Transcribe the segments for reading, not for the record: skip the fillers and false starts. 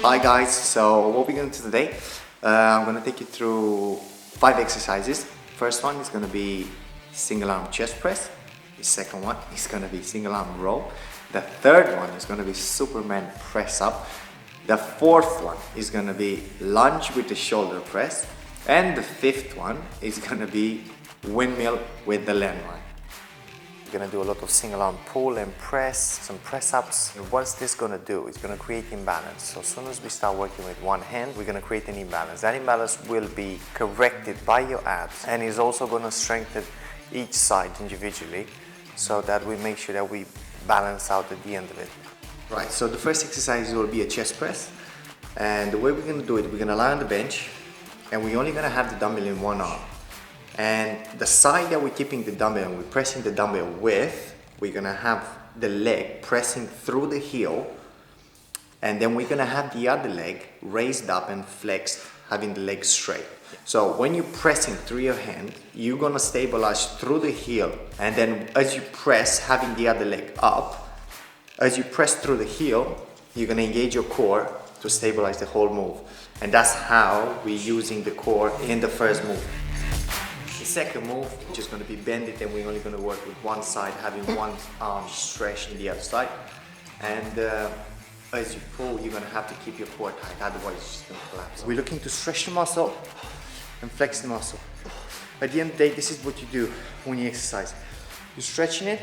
Hi guys, so what we're going to do today, I'm going to take you through 5 exercises. First one is going to be single arm chest press. The second one is going to be single arm row. The third one is going to be Superman press up. The fourth one is going to be lunge with the shoulder press. And the fifth one is going to be windmill with the landmine. We're going to do a lot of single arm pull and press, some press ups. And what's this going to do? It's going to create imbalance. So as soon as we start working with one hand, we're going to create an imbalance. That imbalance will be corrected by your abs and is also going to strengthen each side individually so that we make sure that we balance out at the end of it. Right, so the first exercise will be a chest press. And the way we're going to do it, we're going to lie on the bench and we're only going to have the dumbbell in one arm. And the side that we're keeping the dumbbell and we're pressing the dumbbell with, we're gonna have the leg pressing through the heel, and then we're gonna have the other leg raised up and flexed, having the leg straight. So when you're pressing through your hand, you're gonna stabilize through the heel, and then as you press, having the other leg up, as you press through the heel, you're gonna engage your core to stabilize the whole move. And that's how we're using the core in the first move. The second move, which is going to be bended, and we're only going to work with one side, having one arm stretched in the other side. And as you pull, you're going to have to keep your core tight, otherwise it's just going to collapse. We're looking to stretch the muscle and flex the muscle. At the end of the day, this is what you do when you exercise. You're stretching it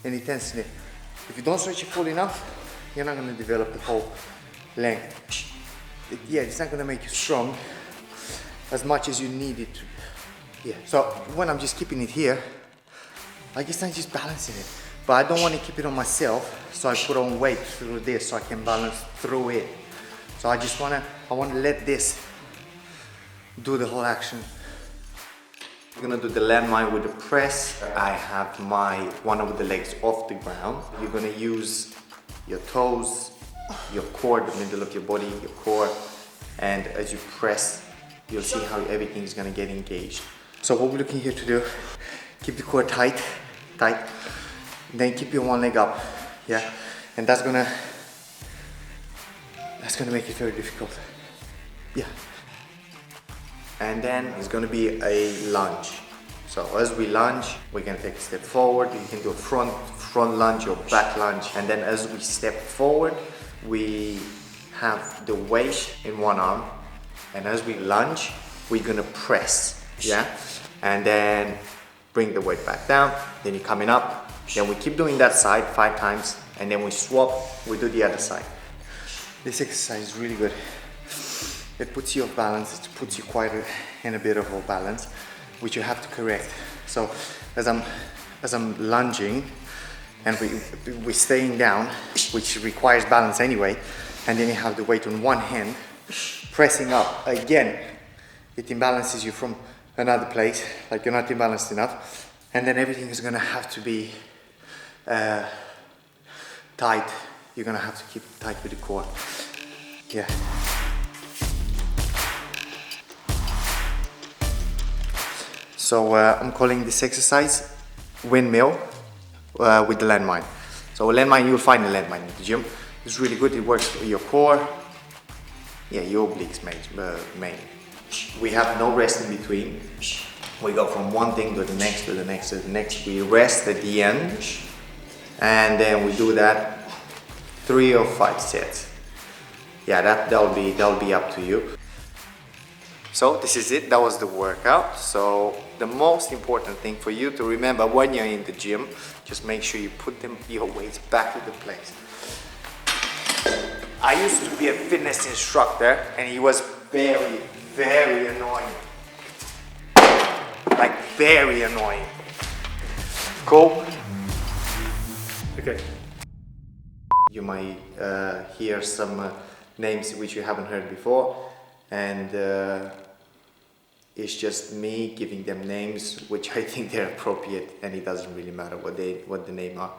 and you're tensing it. If you don't stretch it full enough, you're not going to develop the whole length. Yeah, it's not going to make you strong as much as you need it to. Yeah, so when I'm just keeping it here, I guess I'm just balancing it. But I don't want to keep it on myself, so I put on weight through this so I can balance through it. So I want to let this do the whole action. I'm gonna do the landmine with the press. I have one of the legs off the ground. You're gonna use your toes, your core, the middle of your body, your core, and as you press, you'll see how everything is gonna get engaged. So what we're looking here to do, keep the core tight, then keep your one leg up, yeah? And that's gonna make it very difficult, yeah. And then it's gonna be a lunge. So as we lunge, we're gonna take a step forward. You can do a front lunge or back lunge. And then as we step forward, we have the weight in one arm. And as we lunge, we're gonna press, yeah? And then bring the weight back down, then you're coming up, then we keep doing that side 5 times, and then we swap, we do the other side. This exercise is really good. It puts you off balance, it puts you quite in a bit of off balance, which you have to correct. So as I'm lunging, and we're staying down, which requires balance anyway, and then you have the weight on one hand, pressing up again, it imbalances you from another place, like you're not imbalanced enough, and then everything is gonna have to be tight. You're gonna have to keep tight with the core. Yeah. So I'm calling this exercise windmill with the landmine. So a landmine, you'll find a landmine in the gym. It's really good. It works for your core. Yeah, your obliques mainly. We have no rest in between. We go from one thing to the next, to the next, to the next. We rest at the end, and then we do that 3 or 5 sets. Yeah, that'll be up to you. So this is it. That was the workout. So the most important thing for you to remember when you're in the gym, just make sure you put your weights back into place. I used to be a fitness instructor, and he was very, very annoying. Like very annoying. Cool? Okay. You might hear some names which you haven't heard before, and it's just me giving them names which I think they're appropriate, and it doesn't really matter what the name are.